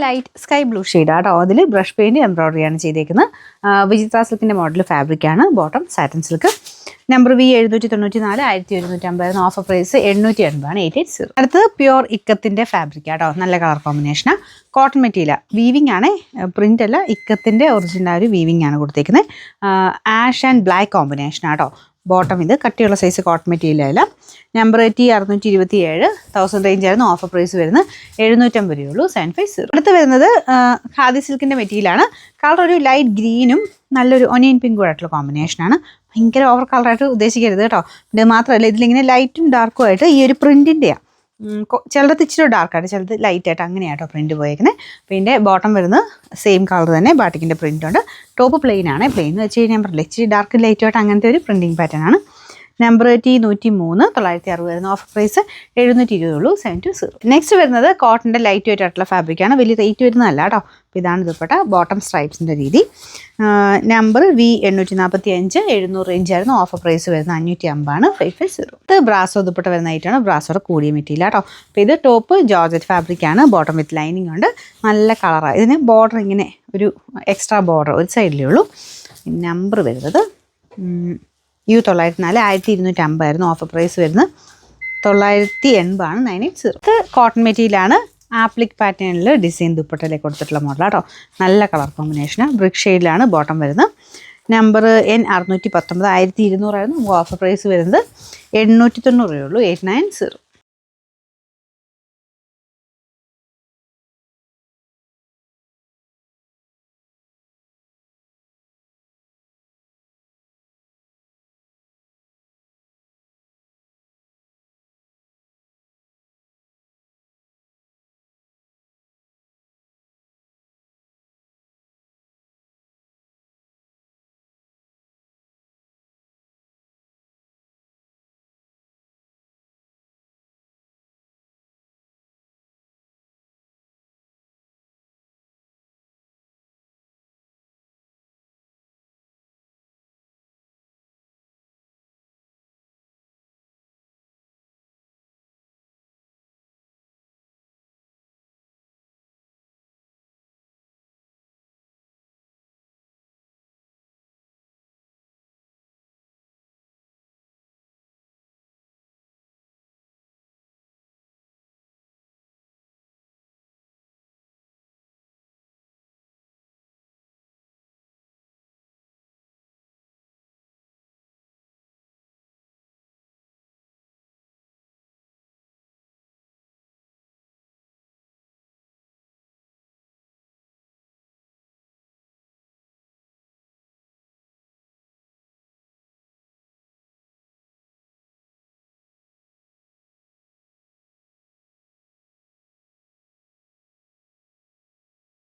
Light sky blue ഷെയ്ഡാട്ടോ. അതിൽ brush paint എംബ്രോയ്ഡറിയാണ് ചെയ്തേക്കുന്നത്. വിചിത്ര സിൽക്കിൻ്റെ മോഡൽ ഫാബ്രിക്കാണ്. Bottom satin silk. Number V 794 1150 offer price 880 880. അടുത്തത് പ്യുവർ ഇക്കത്തിൻ്റെ ഫാബ്രിക് ആട്ടോ. നല്ല കളർ കോമ്പിനേഷനാണ്. കോട്ടൺ മെറ്റീരിയൽ വീവിംഗ് ആണ്, പ്രിൻ്റ് അല്ല. ഇക്കത്തിൻ്റെ ഒറിജിനൽ ഒരു വീവിംഗ് ആണ് കൊടുത്തേക്കുന്നത്. ആഷ് ആൻഡ് ബ്ലാക്ക് കോമ്പിനേഷൻ ആട്ടോ. ബോട്ടം ഇത് കട്ടിയുള്ള സൈസ് കോട്ടൺ മെറ്റീരിയൽ അല്ല. നമ്പർ 627 1000 റേഞ്ച് ആയിരുന്നു. ഓഫർ പ്രൈസ് വരുന്നത് 750 രൂപയുള്ളൂ. 750. അടുത്ത് വരുന്നത് ഖാദി സിൽക്കിൻ്റെ മെറ്റീരിയലാണ്. കളർ ഒരു ലൈറ്റ് ഗ്രീനും നല്ലൊരു ഒനിയൻ പിങ്കും ആയിട്ടുള്ള കോമ്പിനേഷനാണ്. ഭയങ്കര ഓവർ കളറായിട്ട് ഉദ്ദേശിക്കരുത് കേട്ടോ. ഇത് മാത്രമല്ല, ഇതിലിങ്ങനെ ലൈറ്റും ഡാർക്കും ആയിട്ട് ഈ ഒരു പ്രിൻറ്റിൻ്റെയാണ്. ചിലത് ഇച്ചിരി ഡാർക്കായിട്ട്, ചിലത് ലൈറ്റായിട്ട് അങ്ങനെയാട്ടോ പ്രിൻറ്റ് പോയേക്കുന്നത്. പിന്നെ ബോട്ടം വരുന്നത് സെയിം കളർ തന്നെ, ബാട്ടിക്കിൻ്റെ പ്രിൻ്റ് ഉണ്ട്. ടോപ്പ് പ്ലെയിൻ ആണ്. പ്ലെയിൻ എന്ന് വെച്ച് കഴിഞ്ഞാൽ പറഞ്ഞില്ല, ഇച്ചിരി ഡാർക്ക് ലൈറ്റുമായിട്ട് അങ്ങനത്തെ ഒരു പ്രിൻറ്റിങ് പാറ്റേൺ ആണ്. നമ്പർ 103 960 വരുന്ന ഓഫർ പ്രൈസ് 720 ഉള്ളൂ. 720. നെക്സ്റ്റ് വരുന്നത് കോട്ടൻ്റെ ലൈറ്റ് വെയിറ്റ് ആയിട്ടുള്ള ഫാബ്രിക്കാണ്. വലിയ റേറ്റ് വരുന്നതല്ല കേട്ടോ. അപ്പോൾ ഇതാണ് ദുപ്പട്ട. ബോട്ടം സ്ട്രൈപ്സിൻ്റെ രീതി. നമ്പർ വി 845 700 റേഞ്ച് ആയിരുന്നു. ഓഫർ പ്രൈസ് വരുന്നത് 550 550. ഇത് ബ്രാസോ ദുപ്പട്ട വരുന്ന ഐറ്റാണ്. ബ്രാസോയുടെ കൂടിയ മെറ്റീരിയൽ കേട്ടോ. അപ്പോൾ ഇത് ടോപ്പ് ജോർജറ്റ് ഫാബ്രിക്കാണ്. ബോട്ടം വിത്ത് ലൈനിങ് ഉണ്ട്. നല്ല കളറാണ്. ഇതിന് ബോർഡർ ഇങ്ങനെ ഒരു എക്സ്ട്രാ ബോർഡർ ഒരു സൈഡിലേ ഉള്ളൂ. നമ്പർ വരുന്നത് U904 1250 ആയിരുന്നു. ഓഫർ പ്രൈസ് വരുന്നത് 980 980. ഇത് കോട്ടൺ മെറ്റീരിയലാണ്. ആപ്ലിക് പാറ്റേണിൽ ഡിസൈൻ ദുപ്പട്ടയിലേക്ക് കൊടുത്തിട്ടുള്ള മോഡലാട്ടോ. നല്ല കളർ കോമ്പിനേഷനാണ്. ബ്രിക്ക് ഷെയ്ഡിലാണ് ബോട്ടം വരുന്നത്. നമ്പർ N619 1200 ആയിരുന്നു. ഓഫർ പ്രൈസ് വരുന്നത് 890 രൂപയുള്ളൂ. 890.